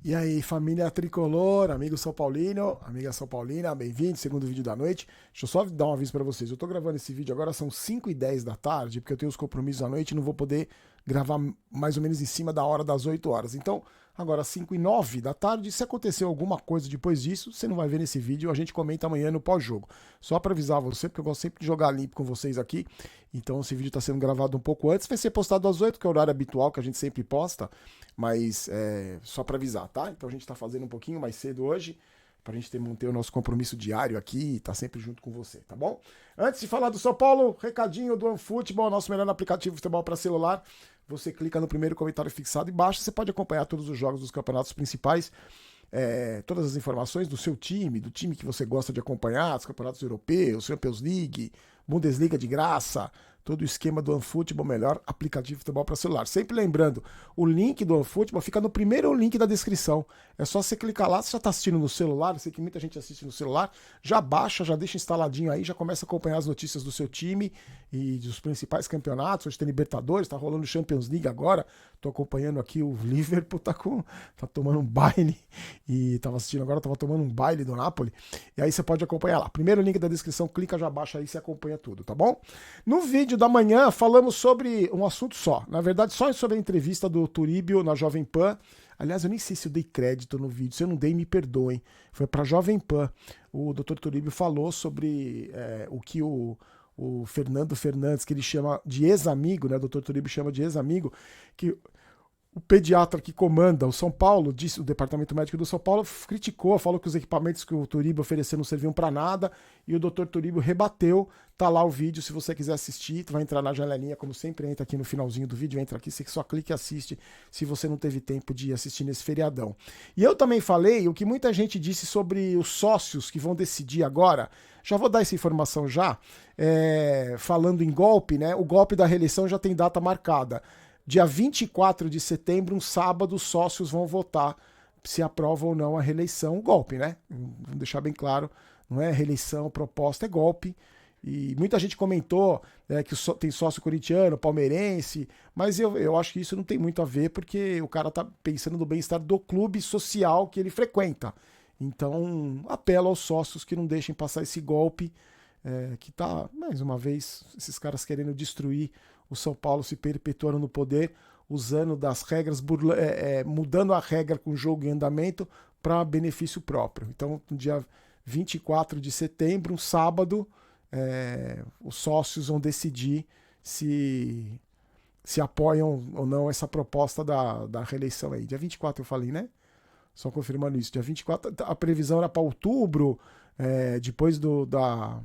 E aí, família tricolor, amigo São Paulino, amiga São Paulina, bem-vindo, segundo vídeo da noite. Deixa eu só dar um aviso para vocês. Eu tô gravando esse vídeo agora, são 5h10 da tarde, porque eu tenho os compromissos à noite e não vou poder gravar mais ou menos em cima da hora das 8 horas. Então, agora 5h09 da tarde, se acontecer alguma coisa depois disso, você não vai ver nesse vídeo, a gente comenta amanhã no pós-jogo. Só para avisar você, porque eu gosto sempre de jogar limpo com vocês aqui. Então, esse vídeo está sendo gravado um pouco antes, vai ser postado às 8, que é o horário habitual que a gente sempre posta. Mas só para avisar, tá? Então a gente tá fazendo um pouquinho mais cedo hoje, pra gente manter o nosso compromisso diário aqui e tá sempre junto com você, tá bom? Antes de falar do São Paulo, recadinho do OneFootball, nosso melhor aplicativo de futebol para celular. Você clica no primeiro comentário fixado e baixa, você pode acompanhar todos os jogos dos campeonatos principais. Todas as informações do seu time, do time que você gosta de acompanhar, os campeonatos europeus, Champions League, Bundesliga de graça, todo o esquema do OneFootball, melhor aplicativo de futebol para celular. Sempre lembrando, o link do OneFootball fica no primeiro link da descrição. É só você clicar lá, você já está assistindo no celular, eu sei que muita gente assiste no celular, já baixa, já deixa instaladinho aí, já começa a acompanhar as notícias do seu time e dos principais campeonatos. Hoje tem Libertadores, tá rolando Champions League agora, tô acompanhando aqui o Liverpool, tá tomando um baile, e tava assistindo agora, tava tomando um baile do Napoli, e aí você pode acompanhar lá. Primeiro link da descrição, clica, já baixa aí, você acompanha tudo, tá bom? No vídeo da manhã falamos sobre um assunto só, na verdade só sobre a entrevista do Turíbio na Jovem Pan. Aliás, eu nem sei se eu dei crédito no vídeo, se eu não dei, me perdoem. Foi para Jovem Pan. O Dr. Turíbio falou sobre o que o Fernando Fernandes, que ele chama de ex-amigo, né? O Dr. Turíbio chama de ex-amigo, que o pediatra que comanda o São Paulo, disse, o departamento médico do São Paulo, criticou, falou que os equipamentos que o Turíbio ofereceu não serviam para nada, e o Dr. Turíbio rebateu. Tá lá o vídeo, se você quiser assistir, tu vai entrar na janelinha, como sempre, entra aqui no finalzinho do vídeo, entra aqui, você só clica e assiste, se você não teve tempo de assistir nesse feriadão. E eu também falei o que muita gente disse sobre os sócios que vão decidir agora. Já vou dar essa informação já, falando em golpe, né? O golpe da reeleição já tem data marcada. Dia 24 de setembro, um sábado, os sócios vão votar se aprovam ou não a reeleição. O golpe, né? Vamos deixar bem claro, não é reeleição, proposta, é golpe. E muita gente comentou que tem sócio corintiano, palmeirense, mas eu acho que isso não tem muito a ver, porque o cara tá pensando no bem-estar do clube social que ele frequenta. Então, apelo aos sócios que não deixem passar esse golpe, que tá, mais uma vez, esses caras querendo destruir o São Paulo, se perpetuando no poder, usando das regras, mudando a regra com o jogo em andamento para benefício próprio. Então, no dia 24 de setembro, um sábado, os sócios vão decidir se apoiam ou não essa proposta da reeleição aí. Dia 24 eu falei, né? Só confirmando isso. Dia 24, a previsão era para outubro, depois da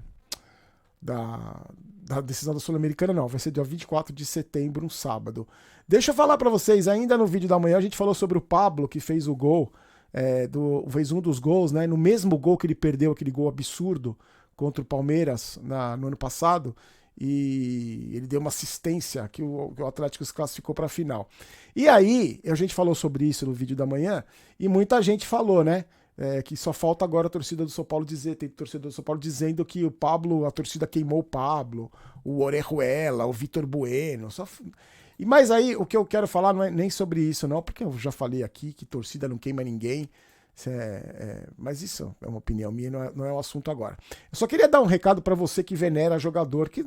decisão da Sul-Americana, não. Vai ser dia 24 de setembro, um sábado. Deixa eu falar para vocês, ainda no vídeo da manhã, a gente falou sobre o Pablo, que fez o gol, fez um dos gols, né? No mesmo gol que ele perdeu, aquele gol absurdo contra o Palmeiras no ano passado, e ele deu uma assistência que o Atlético se classificou para a final. E aí, a gente falou sobre isso no vídeo da manhã, e muita gente falou, né? Que só falta agora a torcida do São Paulo dizer, tem torcedor do São Paulo dizendo que o Pablo, a torcida queimou o Pablo, o Orejuela, o Vitor Bueno. Mas aí o que eu quero falar não é nem sobre isso, não, porque eu já falei aqui que torcida não queima ninguém. Mas isso é uma opinião minha, não é o assunto agora. Eu só queria dar um recado para você que venera jogador, que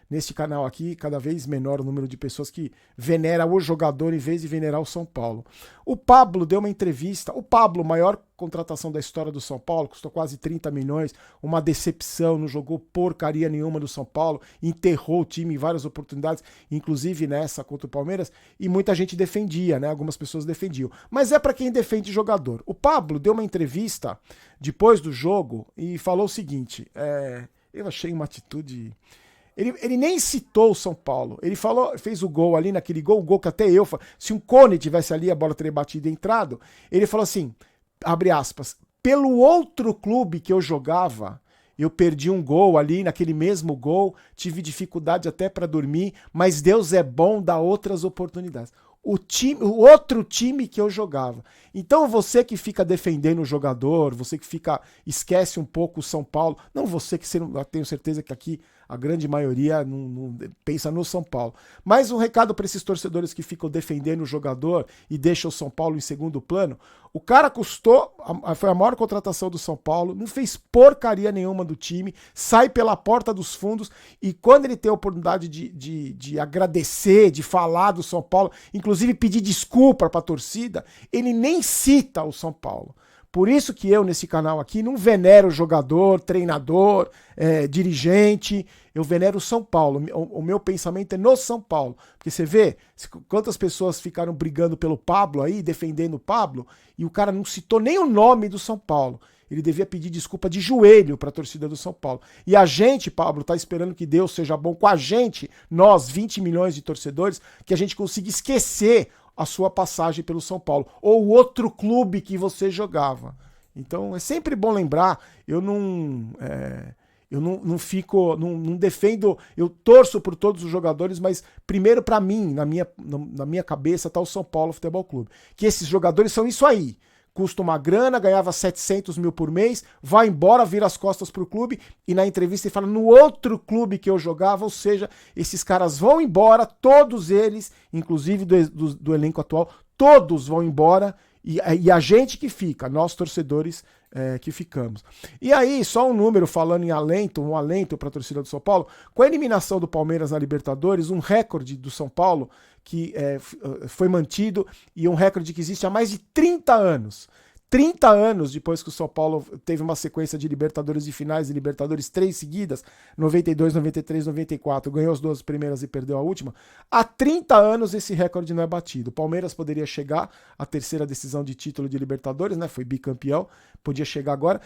nesse canal aqui, cada vez menor o número de pessoas que venera o jogador em vez de venerar o São Paulo. O Pablo deu uma entrevista, o Pablo, maior contratação da história do São Paulo, custou quase 30 milhões, uma decepção, não jogou porcaria nenhuma do São Paulo, enterrou o time em várias oportunidades, inclusive nessa contra o Palmeiras, e muita gente defendia, né? Algumas pessoas defendiam. Mas é para quem defende jogador. O Pablo deu uma entrevista depois do jogo e falou o seguinte, eu achei uma atitude... Ele nem citou o São Paulo. Ele fez o gol ali naquele gol, o gol que até eu... Se um Cone tivesse ali, a bola teria batido e entrado. Ele falou assim, abre aspas, pelo outro clube que eu jogava, eu perdi um gol ali, naquele mesmo gol, tive dificuldade até para dormir, mas Deus é bom, dá outras oportunidades. O outro time que eu jogava. Então você que fica defendendo o jogador, você que esquece um pouco o São Paulo, não você que eu tenho certeza que aqui a grande maioria não pensa no São Paulo. Mas um recado para esses torcedores que ficam defendendo o jogador e deixam o São Paulo em segundo plano, o cara foi a maior contratação do São Paulo, não fez porcaria nenhuma do time, sai pela porta dos fundos e quando ele tem a oportunidade de agradecer, de falar do São Paulo, inclusive pedir desculpa para a torcida, ele nem cita o São Paulo. Por isso que eu, nesse canal aqui, não venero jogador, treinador, dirigente, eu venero o São Paulo. O meu pensamento é no São Paulo. Porque você vê quantas pessoas ficaram brigando pelo Pablo aí, defendendo o Pablo, e o cara não citou nem o nome do São Paulo. Ele devia pedir desculpa de joelho para a torcida do São Paulo. E a gente, Pablo, tá esperando que Deus seja bom com a gente, nós, 20 milhões de torcedores, que a gente consiga esquecer a sua passagem pelo São Paulo, ou o outro clube que você jogava. Então é sempre bom lembrar, eu não defendo, eu torço por todos os jogadores, mas primeiro para mim, na minha cabeça, tá o São Paulo Futebol Clube. Que esses jogadores são isso aí. Custa uma grana, ganhava 700 mil por mês, vai embora, vira as costas pro clube e na entrevista ele fala no outro clube que eu jogava, ou seja, esses caras vão embora, todos eles, inclusive do elenco atual, todos vão embora e a gente que fica, nós torcedores que ficamos. E aí, só um número falando em alento, um alento para a torcida do São Paulo, com a eliminação do Palmeiras na Libertadores, um recorde do São Paulo que foi mantido e um recorde que existe há mais de 30 anos. 30 anos depois que o São Paulo teve uma sequência de Libertadores e finais de Libertadores 3 seguidas, 92, 93, 94, ganhou as 2 primeiras e perdeu a última. Há 30 anos esse recorde não é batido. O Palmeiras poderia chegar à terceira decisão de título de Libertadores, né? Foi bicampeão, podia chegar agora.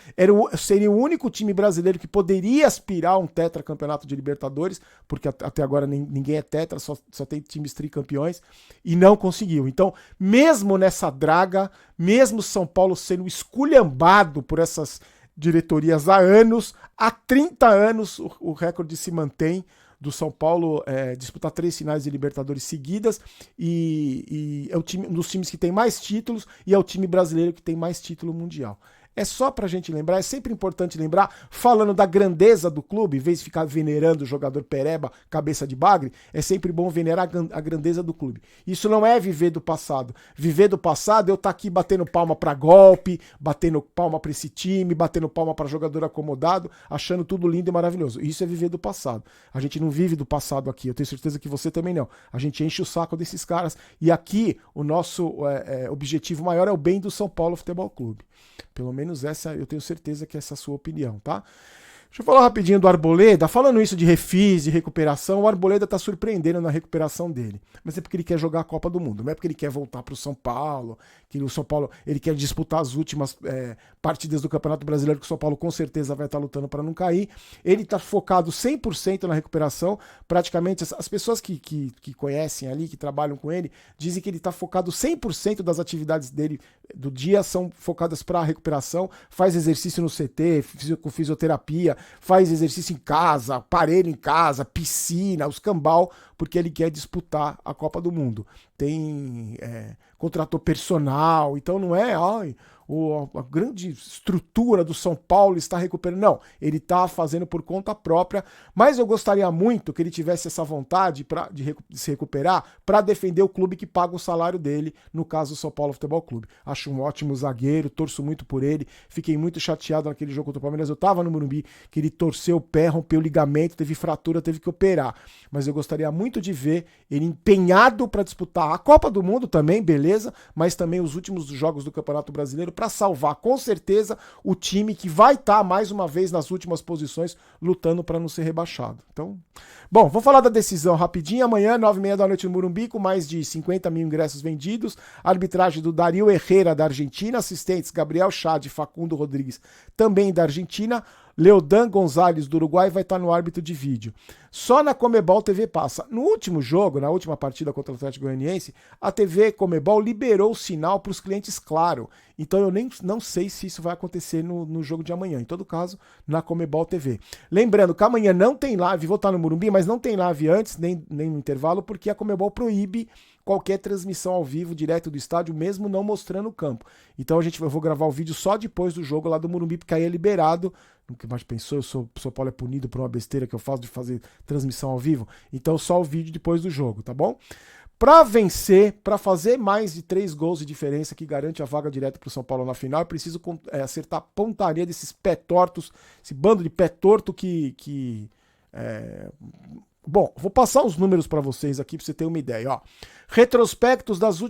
Seria o único time brasileiro que poderia aspirar a um tetracampeonato de Libertadores, porque até agora ninguém é tetra, só tem times tricampeões, e não conseguiu. Então, mesmo nessa draga, mesmo São Paulo sendo esculhambado por essas diretorias há anos, há 30 anos o recorde se mantém do São Paulo disputar 3 finais de Libertadores seguidas e é um dos times que tem mais títulos e é o time brasileiro que tem mais título mundial. É só pra gente lembrar, é sempre importante lembrar, falando da grandeza do clube, em vez de ficar venerando o jogador pereba, cabeça de bagre, é sempre bom venerar a grandeza do clube. Isso não é viver do passado. Viver do passado é eu estar aqui batendo palma pra golpe, batendo palma pra esse time, batendo palma pra jogador acomodado, achando tudo lindo e maravilhoso. Isso é viver do passado. A gente não vive do passado aqui, eu tenho certeza que você também não. A gente enche o saco desses caras e aqui o nosso objetivo maior é o bem do São Paulo Futebol Clube. Pelo menos essa, eu tenho certeza que essa é a sua opinião, tá? Deixa eu falar rapidinho do Arboleda. Falando isso de refis, de recuperação, o Arboleda tá surpreendendo na recuperação dele. Mas é porque ele quer jogar a Copa do Mundo, não é porque ele quer voltar pro São Paulo, que o São Paulo ele quer disputar as últimas partidas do Campeonato Brasileiro, que o São Paulo com certeza vai estar lutando para não cair. Ele tá focado 100% na recuperação. Praticamente, as pessoas que conhecem ali, que trabalham com ele, dizem que ele tá focado 100% das atividades dele do dia são focadas para a recuperação. Faz exercício no CT, com fisioterapia, faz exercício em casa, aparelho em casa, piscina, os cambal, porque ele quer disputar a Copa do Mundo. Contratou personal, então não é a grande estrutura do São Paulo está recuperando. Não, ele está fazendo por conta própria, mas eu gostaria muito que ele tivesse essa vontade de se recuperar para defender o clube que paga o salário dele, no caso o São Paulo Futebol Clube. Acho um ótimo zagueiro, torço muito por ele, fiquei muito chateado naquele jogo contra o Palmeiras, eu estava no Morumbi, que ele torceu o pé, rompeu o ligamento, teve fratura, teve que operar, mas eu gostaria muito de ver ele empenhado para disputar a Copa do Mundo também, beleza, mas também os últimos jogos do Campeonato Brasileiro para salvar com certeza o time que vai estar mais uma vez nas últimas posições lutando para não ser rebaixado. Então, bom, vamos falar da decisão rapidinho. Amanhã, 9h30 da noite no Morumbi, com mais de 50 mil ingressos vendidos. Arbitragem do Dario Herrera da Argentina, assistentes Gabriel Chad e Facundo Rodrigues também da Argentina. Leodan Gonzalez do Uruguai vai estar no árbitro de vídeo. Só na Comebol TV passa. No último jogo, na última partida contra o Atlético Goianiense, a TV Comebol liberou o sinal para os clientes Claro. Então eu não sei se isso vai acontecer no jogo de amanhã. Em todo caso, na Comebol TV. Lembrando que amanhã não tem live, vou estar no Morumbi, mas não tem live antes, nem no intervalo, porque a Comebol proíbe qualquer transmissão ao vivo direto do estádio, mesmo não mostrando o campo. Então eu vou gravar o vídeo só depois do jogo lá do Morumbi, porque aí é liberado. Nunca mais pensou, o São Paulo é punido por uma besteira que eu faço de fazer transmissão ao vivo. Então só o vídeo depois do jogo, tá bom? Para vencer, para fazer mais de 3 gols de diferença que garante a vaga direta para o São Paulo na final, eu preciso acertar a pontaria desses pé tortos, esse bando de pé torto Bom, vou passar os números para vocês aqui para você ter uma ideia. Ó. Retrospectos das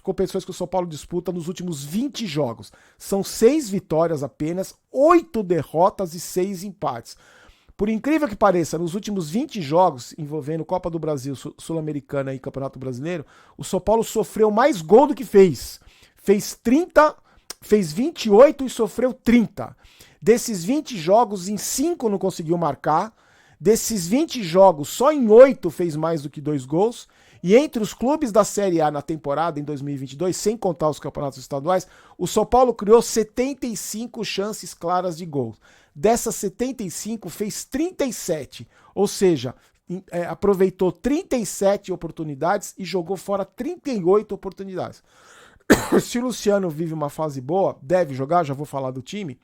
competições que o São Paulo disputa nos últimos 20 jogos. São 6 vitórias apenas, 8 derrotas e 6 empates. Por incrível que pareça, nos últimos 20 jogos envolvendo Copa do Brasil, Sul-Americana e Campeonato Brasileiro, o São Paulo sofreu mais gol do que fez. Fez 28 e sofreu 30. Desses 20 jogos, em 5 não conseguiu marcar. Desses 20 jogos, só em 8 fez mais do que 2 gols. E entre os clubes da Série A na temporada, em 2022, sem contar os campeonatos estaduais, o São Paulo criou 75 chances claras de gol. Dessas 75, fez 37. Ou seja, aproveitou 37 oportunidades e jogou fora 38 oportunidades. Se o Luciano vive uma fase boa, deve jogar, já vou falar do time.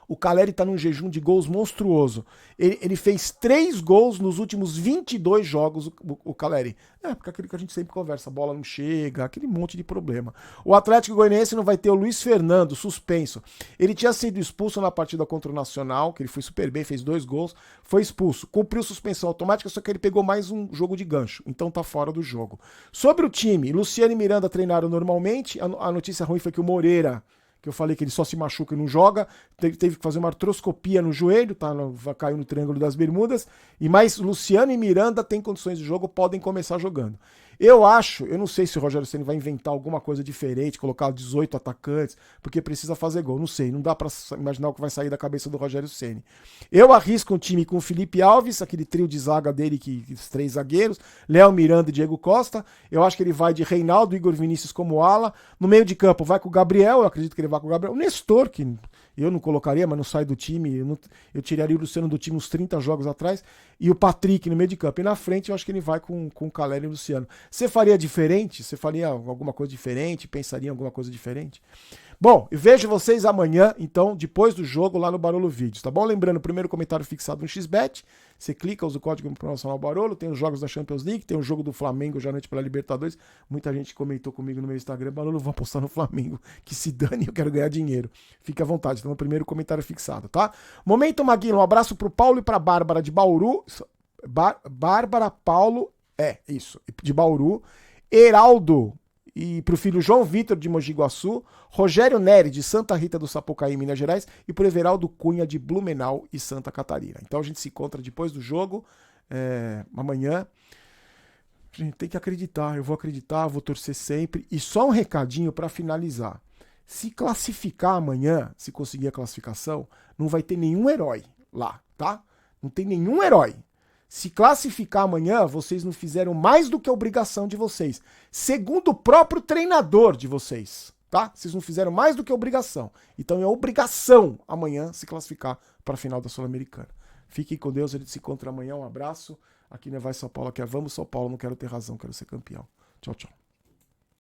O Caleri tá num jejum de gols monstruoso. Ele fez 3 gols nos últimos 22 jogos, o Caleri. Porque aquele que a gente sempre conversa, a bola não chega, aquele monte de problema. O Atlético Goianiense não vai ter o Luiz Fernando, suspenso. Ele tinha sido expulso na partida contra o Nacional, que ele foi super bem, fez 2 gols, foi expulso. Cumpriu suspensão automática, só que ele pegou mais um jogo de gancho, então tá fora do jogo. Sobre o time, Luciano e Miranda treinaram normalmente. A notícia ruim foi que o Moreira, que eu falei que ele só se machuca e não joga, teve que fazer uma artroscopia no joelho, caiu no Triângulo das Bermudas, e mais Luciano e Miranda têm condições de jogo, podem começar jogando. Eu não sei se o Rogério Ceni vai inventar alguma coisa diferente, colocar 18 atacantes, porque precisa fazer gol, não sei, não dá pra imaginar o que vai sair da cabeça do Rogério Ceni. Eu arrisco um time com o Felipe Alves, aquele trio de zaga dele, os 3 zagueiros, Léo, Miranda e Diego Costa. Eu acho que ele vai de Reinaldo, Igor Vinícius como ala. No meio de campo vai com o Gabriel, eu acredito que ele vai com o Gabriel. O Nestor, que eu não colocaria, mas não sai do time, eu tiraria o Luciano do time uns 30 jogos atrás, e o Patrick no meio de campo. E na frente eu acho que ele vai com o Caleri e o Luciano. Você faria diferente? Você faria alguma coisa diferente? Pensaria em alguma coisa diferente? Bom, eu vejo vocês amanhã, então, depois do jogo, lá no Barolo Vídeos, tá bom? Lembrando, o primeiro comentário fixado no XBet, você clica, usa o código promocional Barolo, tem os jogos da Champions League, tem o jogo do Flamengo já à noite pela Libertadores, muita gente comentou comigo no meu Instagram, Barolo, vou apostar no Flamengo, que se dane, eu quero ganhar dinheiro. Fique à vontade, então, o primeiro comentário fixado, tá? Momento Maguila, um abraço pro Paulo e pra Bárbara de Bauru, Bárbara, Paulo, de Bauru, Heraldo, e pro filho João Vitor de Mogi Guaçu, Rogério Neri de Santa Rita do Sapucaí, Minas Gerais, e pro Everaldo Cunha de Blumenau e Santa Catarina. Então a gente se encontra depois do jogo, amanhã. A gente tem que acreditar, eu vou torcer sempre. E só um recadinho para finalizar. Se classificar amanhã, se conseguir a classificação, não vai ter nenhum herói lá, tá? Não tem nenhum herói. Se classificar amanhã, vocês não fizeram mais do que a obrigação de vocês. Segundo o próprio treinador de vocês, tá? Vocês não fizeram mais do que a obrigação. Então é obrigação amanhã se classificar para a final da Sul-Americana. Fiquem com Deus, a gente se encontra amanhã. Um abraço. Aqui não é Vai São Paulo, aqui é Vamos São Paulo. Não quero ter razão, quero ser campeão. Tchau, tchau.